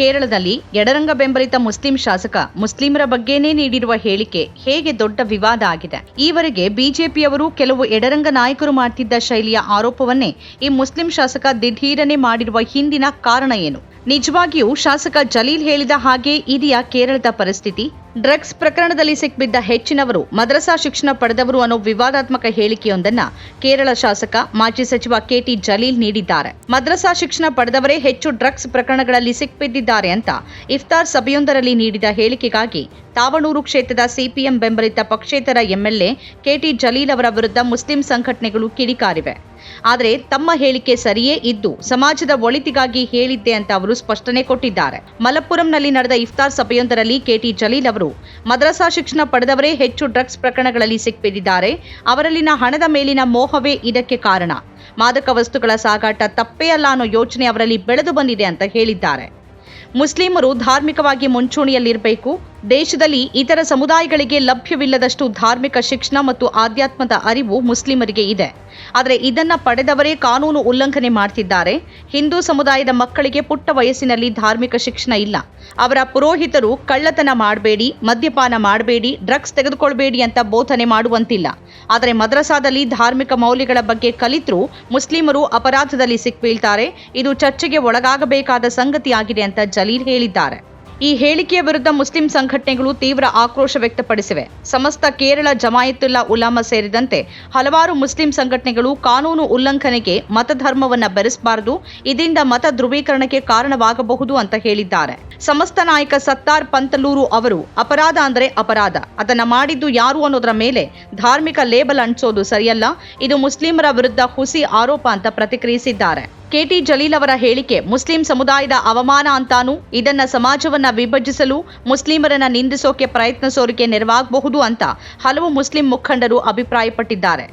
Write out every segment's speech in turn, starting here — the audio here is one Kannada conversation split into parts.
ಕೇರಳದಲ್ಲಿ ಎಡರಂಗ ಬೆಂಬಲಿತ ಮುಸ್ಲಿಂ ಶಾಸಕ ಮುಸ್ಲಿಮರ ಬಗ್ಗೆನೇ ನೀಡಿರುವ ಹೇಳಿಕೆ ಹೇಗೆ ದೊಡ್ಡ ವಿವಾದ ಆಗಿದೆ. ಈವರೆಗೆ ಬಿಜೆಪಿಯವರು ಕೆಲವು ಎಡರಂಗ ನಾಯಕರು ಮಾಡ್ತಿದ್ದ ಶೈಲಿಯ ಆರೋಪವನ್ನೇ ಈ ಮುಸ್ಲಿಂ ಶಾಸಕ ದಿಢೀರನೆ ಮಾಡಿರುವ ಹಿಂದಿನ ಕಾರಣ ಏನು? ನಿಜವಾಗಿಯೂ ಶಾಸಕ ಜಲೀಲ್ ಹೇಳಿದ ಹಾಗೆ ಇದೆಯಾ ಕೇರಳದ ಪರಿಸ್ಥಿತಿ? ಡ್ರಗ್ಸ್ ಪ್ರಕರಣದಲ್ಲಿ ಸಿಕ್ಬಿದ್ದ ಹೆಚ್ಚಿನವರು ಮದ್ರಸಾ ಶಿಕ್ಷಣ ಪಡೆದವರು ಅನ್ನೋ ವಿವಾದಾತ್ಮಕ ಹೇಳಿಕೆಯೊಂದನ್ನ ಕೇರಳ ಶಾಸಕ ಮಾಜಿ ಸಚಿವ ಕೆಟಿ ಜಲೀಲ್ ನೀಡಿದ್ದಾರೆ. ಮದ್ರಸಾ ಶಿಕ್ಷಣ ಪಡೆದವರೇ ಹೆಚ್ಚು ಡ್ರಗ್ಸ್ ಪ್ರಕರಣಗಳಲ್ಲಿ ಸಿಕ್ಬಿದ್ದಿದ್ದಾರೆ ಅಂತ ಇಫ್ತಾರ್ ಸಭೆಯೊಂದರಲ್ಲಿ ನೀಡಿದ ಹೇಳಿಕೆಗಾಗಿ ತಾವಣೂರು ಕ್ಷೇತ್ರದ ಸಿಪಿಎಂ ಬೆಂಬಲಿತ ಪಕ್ಷೇತರ ಎಂಎಲ್ಎ ಕೆಟಿ ಜಲೀಲ್ ಅವರ ವಿರುದ್ಧ ಮುಸ್ಲಿಂ ಸಂಘಟನೆಗಳು ಕಿಡಿಕಾರಿವೆ. ಆದರೆ ತಮ್ಮ ಹೇಳಿಕೆ ಸರಿಯೇ ಇದ್ದು ಸಮಾಜದ ಒಳಿತಿಗಾಗಿ ಹೇಳಿದ್ದೆ ಅಂತ ಅವರು ಸ್ಪಷ್ಟನೆ ಕೊಟ್ಟಿದ್ದಾರೆ. ಮಲಪ್ಪುರಂನಲ್ಲಿ ನಡೆದ ಇಫ್ತಾರ್ ಸಭೆಯೊಂದರಲ್ಲಿ ಕೆಟಿ ಜಲೀಲ್ ಅವರು ಮದ್ರಸಾ ಶಿಕ್ಷಣ ಪಡೆದವರೇ ಹೆಚ್ಚು ಡ್ರಗ್ಸ್ ಪ್ರಕರಣಗಳಲ್ಲಿ ಸಿಕ್ಬಿದ್ದಿದ್ದಾರೆ, ಅವರಲ್ಲಿನ ಹಣದ ಮೇಲಿನ ಮೋಹವೇ ಇದಕ್ಕೆ ಕಾರಣ, ಮಾದಕ ವಸ್ತುಗಳ ಸಾಗಾಟ ತಪ್ಪೇ ಅಲ್ಲ ಅನ್ನೋ ಯೋಚನೆ ಅವರಲ್ಲಿ ಬೆಳೆದು ಬಂದಿದೆ ಅಂತ ಹೇಳಿದ್ದಾರೆ. ಮುಸ್ಲಿಮರು ಧಾರ್ಮಿಕವಾಗಿ ಮುಂಚೂಣಿಯಲ್ಲಿರಬೇಕು. ದೇಶದಲ್ಲಿ ಇತರ ಸಮುದಾಯಗಳಿಗೆ ಲಭ್ಯವಿಲ್ಲದಷ್ಟು ಧಾರ್ಮಿಕ ಶಿಕ್ಷಣ ಮತ್ತು ಆಧ್ಯಾತ್ಮದ ಅರಿವು ಮುಸ್ಲಿಮರಿಗೆ ಇದೆ. ಆದರೆ ಇದನ್ನ ಪಡೆದವರೇ ಕಾನೂನು ಉಲ್ಲಂಘನೆ ಮಾಡ್ತಿದ್ದಾರೆ. ಹಿಂದೂ ಸಮುದಾಯದ ಮಕ್ಕಳಿಗೆ ಪುಟ್ಟ ವಯಸ್ಸಿನಲ್ಲಿ ಧಾರ್ಮಿಕ ಶಿಕ್ಷಣ ಇಲ್ಲ. ಅವರ ಪುರೋಹಿತರು ಕಳ್ಳತನ ಮಾಡಬೇಡಿ, ಮದ್ಯಪಾನ ಮಾಡಬೇಡಿ, ಡ್ರಗ್ಸ್ ತೆಗೆದುಕೊಳ್ಬೇಡಿ ಅಂತ ಬೋಧನೆ ಮಾಡುವಂತಿಲ್ಲ. ಆದರೆ ಮದ್ರಸಾದಲ್ಲಿ ಧಾರ್ಮಿಕ ಮೌಲ್ಯಗಳ ಬಗ್ಗೆ ಕಲಿತರೂ ಮುಸ್ಲಿಮರು ಅಪರಾಧದಲ್ಲಿ ಸಿಕ್ಬೀಳ್ತಾರೆ. ಇದು ಚರ್ಚೆಗೆ ಒಳಗಾಗಬೇಕಾದ ಸಂಗತಿಯಾಗಿದೆ ಅಂತ ಜಲೀಲ್ ಹೇಳಿದ್ದಾರೆ. ಈ ಹೇಳಿಕೆಯ ವಿರುದ್ಧ ಮುಸ್ಲಿಂ ಸಂಘಟನೆಗಳು ತೀವ್ರ ಆಕ್ರೋಶ ವ್ಯಕ್ತಪಡಿಸಿವೆ. ಸಮಸ್ತ ಕೇರಳ ಜಮಾಯತುಲ್ಲಾ ಉಲಾಮಾ ಸೇರಿದಂತೆ ಹಲವಾರು ಮುಸ್ಲಿಂ ಸಂಘಟನೆಗಳು ಕಾನೂನು ಉಲ್ಲಂಘನೆಗೆ ಮತಧರ್ಮವನ್ನ ಬೆರೆಸಬಾರದು, ಇದರಿಂದ ಮತ ಧ್ರುವೀಕರಣಕ್ಕೆ ಕಾರಣವಾಗಬಹುದು ಅಂತ ಹೇಳಿದ್ದಾರೆ. ಸಮಸ್ತ ನಾಯಕ ಸತ್ತಾರ್ ಪಂತಲೂರು ಅವರು ಅಪರಾಧ ಅಂದರೆ ಅಪರಾಧ, ಅದನ್ನ ಮಾಡಿದ್ದು ಯಾರು ಅನ್ನೋದರ ಮೇಲೆ ಧಾರ್ಮಿಕ ಲೇಬಲ್ ಅಂಟಿಸೋದು ಸರಿಯಲ್ಲ, ಇದು ಮುಸ್ಲಿಮರ ವಿರುದ್ಧ ಹುಸಿ ಆರೋಪ ಅಂತ ಪ್ರತಿಕ್ರಿಯಿಸಿದ್ದಾರೆ. ಕೆಟಿ ಜಲೀಲ್ ಅವರ ಹೇಳಿಕೆ ಮುಸ್ಲಿಂ ಸಮುದಾಯದ ಅವಮಾನ ಅಂತಾನೂ, ಇದನ್ನ ಸಮಾಜವನ್ನ ವಿಭಜಿಸಲು ಮುಸ್ಲಿಮರನ್ನ ನಿಂದಿಸೋಕೆ ಪ್ರಯತ್ನಿಸೋರಿಗೆ ನೆರವಾಗಬಹುದು ಅಂತ ಹಲವು ಮುಸ್ಲಿಂ ಮುಖಂಡರು ಅಭಿಪ್ರಾಯಪಟ್ಟಿದ್ದಾರೆ.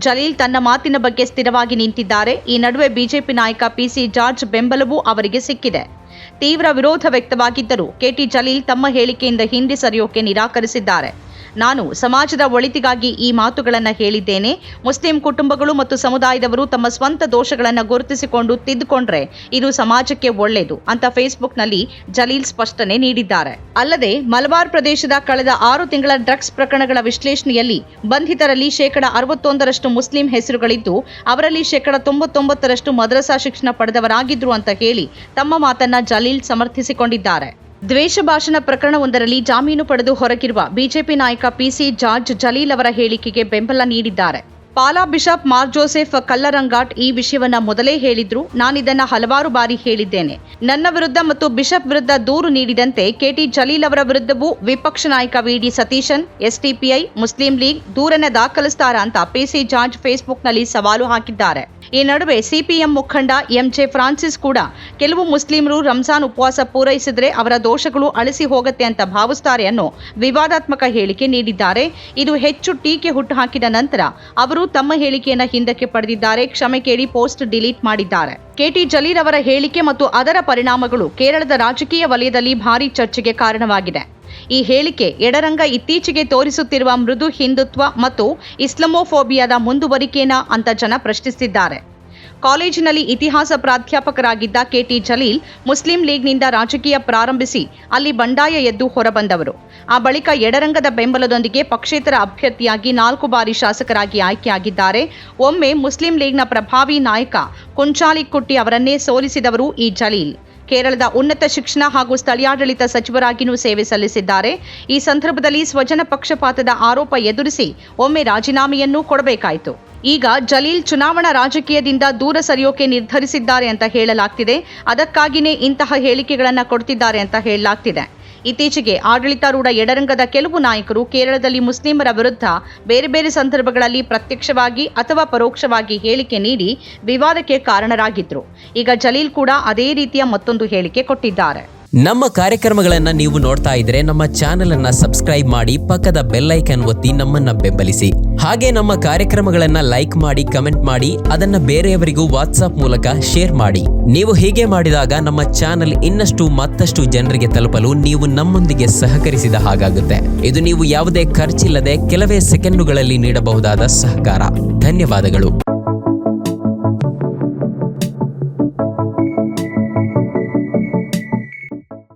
ಜಲೀಲ್ ತನ್ನ ಮಾತಿನ ಬಗ್ಗೆ ಸ್ಥಿರವಾಗಿ ನಿಂತಿದ್ದಾರೆ. ಈ ನಡುವೆ ಬಿಜೆಪಿ ನಾಯಕ ಪಿಸಿ ಜಾರ್ಜ್ ಬೆಂಬಲವೂ ಅವರಿಗೆ ಸಿಕ್ಕಿದೆ. ತೀವ್ರ ವಿರೋಧ ವ್ಯಕ್ತವಾಗಿದ್ದರೂ ಕೆಟಿ ಜಲೀಲ್ ತಮ್ಮ ಹೇಳಿಕೆಯಿಂದ ಹಿಂದೆ ಸರಿಯೋಕೆ ನಿರಾಕರಿಸಿದ್ದಾರೆ. ನಾನು ಸಮಾಜದ ಒಳಿತಿಗಾಗಿ ಈ ಮಾತುಗಳನ್ನು ಹೇಳಿದ್ದೇನೆ. ಮುಸ್ಲಿಂ ಕುಟುಂಬಗಳು ಮತ್ತು ಸಮುದಾಯದವರು ತಮ್ಮ ಸ್ವಂತ ದೋಷಗಳನ್ನು ಗುರುತಿಸಿಕೊಂಡು ತಿದ್ದುಕೊಂಡ್ರೆ ಇದು ಸಮಾಜಕ್ಕೆ ಒಳ್ಳೆಯದು ಅಂತ ಫೇಸ್ಬುಕ್ನಲ್ಲಿ ಜಲೀಲ್ ಸ್ಪಷ್ಟನೆ ನೀಡಿದ್ದಾರೆ. ಅಲ್ಲದೆ ಮಲಬಾರ್ ಪ್ರದೇಶದ ಕಳೆದ 6 ತಿಂಗಳ ಡ್ರಗ್ಸ್ ಪ್ರಕರಣಗಳ ವಿಶ್ಲೇಷಣೆಯಲ್ಲಿ ಬಂಧಿತರಲ್ಲಿ 61% ಮುಸ್ಲಿಂ ಹೆಸರುಗಳಿದ್ದು, ಅವರಲ್ಲಿ 99% ಮದ್ರಸಾ ಶಿಕ್ಷಣ ಪಡೆದವರಾಗಿದ್ರು ಅಂತ ಹೇಳಿ ತಮ್ಮ ಮಾತನ್ನ ಜಲೀಲ್ ಸಮರ್ಥಿಸಿಕೊಂಡಿದ್ದಾರೆ. ದ್ವೇಷ ಭಾಷಣ ಪ್ರಕರಣವೊಂದರಲ್ಲಿ ಜಾಮೀನು ಪಡೆದು ಹೊರಗಿರುವ ಬಿಜೆಪಿ ನಾಯಕ ಪಿಸಿ ಜಾರ್ಜ್ ಜಲೀಲ್ ಅವರ ಹೇಳಿಕೆಗೆ ಬೆಂಬಲ ನೀಡಿದ್ದಾರೆ. ಪಾಲಾ ಬಿಷಪ್ ಮಾರ್ ಜೋಸೆಫ್ ಕಲ್ಲರಂಗಾಟ್ ಈ ವಿಷಯವನ್ನ ಮೊದಲೇ ಹೇಳಿದ್ರು. ನಾನಿದನ್ನ ಹಲವಾರು ಬಾರಿ ಹೇಳಿದ್ದೇನೆ. ನನ್ನ ವಿರುದ್ಧ ಮತ್ತು ಬಿಷಪ್ ವಿರುದ್ಧ ದೂರು ನೀಡಿದಂತೆ ಕೆಟಿ ಜಲೀಲ್ ಅವರ ವಿರುದ್ಧವೂ ವಿಪಕ್ಷ ನಾಯಕ ವಿಡಿ ಸತೀಶನ್, ಎಸ್ಡಿಪಿಐ, ಮುಸ್ಲಿಂ ಲೀಗ್ ದೂರನ್ನ ದಾಖಲಿಸ್ತಾರ ಅಂತ ಪಿಸಿ ಜಾರ್ಜ್ ಫೇಸ್ಬುಕ್ನಲ್ಲಿ ಸವಾಲು ಹಾಕಿದ್ದಾರೆ. ಈ ನಡುವೆ ಸಿಪಿಎಂ ಮುಖಂಡ ಎಂಜೆ ಫ್ರಾನ್ಸಿಸ್ ಕೂಡ ಕೆಲವು ಮುಸ್ಲಿಮರು ರಂಜಾನ್ ಉಪವಾಸ ಪೂರೈಸಿದ್ರೆ ಅವರ ದೋಷಗಳು ಅಳಿಸಿ ಹೋಗುತ್ತೆ ಅಂತ ಭಾವಿಸ್ತಾರೆ ಅನ್ನೋ ವಿವಾದಾತ್ಮಕ ಹೇಳಿಕೆ ನೀಡಿದ್ದಾರೆ. ಇದು ಹೆಚ್ಚು ಟೀಕೆ ಹುಟ್ಟುಹಾಕಿದ ನಂತರ ಅವರು ತಮ್ಮ ಹೇಳಿಕೆಯನ್ನ ಹಿಂದಕ್ಕೆ ಪಡೆದಿದ್ದಾರೆ. ಕ್ಷಮೆ ಕೇಳಿ ಪೋಸ್ಟ್ ಡಿಲೀಟ್ ಮಾಡಿದ್ದಾರೆ. ಕೆಟಿ ಜಲೀಲ್ ಅವರ ಹೇಳಿಕೆ ಮತ್ತು ಅದರ ಪರಿಣಾಮಗಳು ಕೇರಳದ ರಾಜಕೀಯ ವಲಯದಲ್ಲಿ ಭಾರೀ ಚರ್ಚೆಗೆ ಕಾರಣವಾಗಿದೆ. ಈ ಹೇಳಿಕೆ ಎಡರಂಗ ಇತ್ತೀಚೆಗೆ ತೋರಿಸುತ್ತಿರುವ ಮೃದು ಹಿಂದುತ್ವ ಮತ್ತು ಇಸ್ಲಾಮೋಫೋಬಿಯಾದ ಮುಂದುವರಿಕೆನಾ ಅಂತ ಜನ ಪ್ರಶ್ನಿಸಿದ್ದಾರೆ. ಕಾಲೇಜಿನಲ್ಲಿ ಇತಿಹಾಸ ಪ್ರಾಧ್ಯಾಪಕರಾಗಿದ್ದ ಕೆಟಿ ಜಲೀಲ್ ಮುಸ್ಲಿಂ ಲೀಗ್ನಿಂದ ರಾಜಕೀಯ ಪ್ರಾರಂಭಿಸಿ ಅಲ್ಲಿ ಬಂಡಾಯ ಎದ್ದು ಹೊರಬಂದವರು. ಆ ಬಳಿಕ ಎಡರಂಗದ ಬೆಂಬಲದೊಂದಿಗೆ ಪಕ್ಷೇತರ ಅಭ್ಯರ್ಥಿಯಾಗಿ 4 ಬಾರಿ ಶಾಸಕರಾಗಿ ಆಯ್ಕೆಯಾಗಿದ್ದಾರೆ. ಒಮ್ಮೆ ಮುಸ್ಲಿಂ ಲೀಗ್ನ ಪ್ರಭಾವಿ ನಾಯಕ ಕುಂಚಾಲಿಕ್ಕುಟ್ಟಿ ಅವರನ್ನೇ ಸೋಲಿಸಿದವರು ಈ ಜಲೀಲ್. ಕೇರಳದ ಉನ್ನತ ಶಿಕ್ಷಣ ಹಾಗೂ ಸ್ಥಳೀಯಾಡಳಿತ ಸಚಿವರಾಗಿಯೂ ಸೇವೆ ಸಲ್ಲಿಸಿದ್ದಾರೆ. ಈ ಸಂದರ್ಭದಲ್ಲಿ ಸ್ವಜನ ಪಕ್ಷಪಾತದ ಆರೋಪ ಎದುರಿಸಿ ಒಮ್ಮೆ ರಾಜೀನಾಮೆಯನ್ನೂ ಕೊಡಬೇಕಾಯಿತು. ಈಗ ಜಲೀಲ್ ಚುನಾವಣಾ ರಾಜಕೀಯದಿಂದ ದೂರ ಸರಿಯೋಕೆ ನಿರ್ಧರಿಸಿದ್ದಾರೆ ಅಂತ ಹೇಳಲಾಗ್ತಿದೆ. ಅದಕ್ಕಾಗಿಯೇ ಇಂತಹ ಹೇಳಿಕೆಗಳನ್ನು ಕೊಡ್ತಿದ್ದಾರೆ ಅಂತ ಹೇಳಲಾಗ್ತಿದೆ. ಇತ್ತೀಚೆಗೆ ಆಡಳಿತಾರೂಢ ಎಡರಂಗದ ಕೆಲವು ನಾಯಕರು ಕೇರಳದಲ್ಲಿ ಮುಸ್ಲಿಮರ ವಿರುದ್ಧ ಬೇರೆ ಬೇರೆ ಸಂದರ್ಭಗಳಲ್ಲಿ ಪ್ರತ್ಯಕ್ಷವಾಗಿ ಅಥವಾ ಪರೋಕ್ಷವಾಗಿ ಹೇಳಿಕೆ ನೀಡಿ ವಿವಾದಕ್ಕೆ ಕಾರಣರಾಗಿದ್ರು. ಈಗ ಜಲೀಲ್ ಕೂಡ ಅದೇ ರೀತಿಯ ಮತ್ತೊಂದು ಹೇಳಿಕೆ ಕೊಟ್ಟಿದ್ದಾರೆ. ನಮ್ಮ ಕಾರ್ಯಕ್ರಮಗಳನ್ನು ನೀವು ನೋಡ್ತಾ ಇದ್ರೆ ನಮ್ಮ ಚಾನೆಲ್ ಅನ್ನ ಸಬ್ಸ್ಕ್ರೈಬ್ ಮಾಡಿ, ಪಕ್ಕದ ಬೆಲ್ ಐಕಾನ್ ಒತ್ತಿ ನಮ್ಮನ್ನ ಬೆಂಬಲಿಸಿ. ಹಾಗೆ ನಮ್ಮ ಕಾರ್ಯಕ್ರಮಗಳನ್ನ ಲೈಕ್ ಮಾಡಿ, ಕಮೆಂಟ್ ಮಾಡಿ, ಅದನ್ನ ಬೇರೆಯವರಿಗೂ ವಾಟ್ಸ್ಆಪ್ ಮೂಲಕ ಶೇರ್ ಮಾಡಿ. ನೀವು ಹೀಗೆ ಮಾಡಿದಾಗ ನಮ್ಮ ಚಾನೆಲ್ ಮತ್ತಷ್ಟು ಜನರಿಗೆ ತಲುಪಲು ನೀವು ನಮ್ಮೊಂದಿಗೆ ಸಹಕರಿಸಿದ ಹಾಗಾಗುತ್ತೆ. ಇದು ನೀವು ಯಾವುದೇ ಖರ್ಚಿಲ್ಲದೆ ಕೆಲವೇ ಸೆಕೆಂಡುಗಳಲ್ಲಿ ನೀಡಬಹುದಾದ ಸಹಕಾರ. ಧನ್ಯವಾದಗಳು.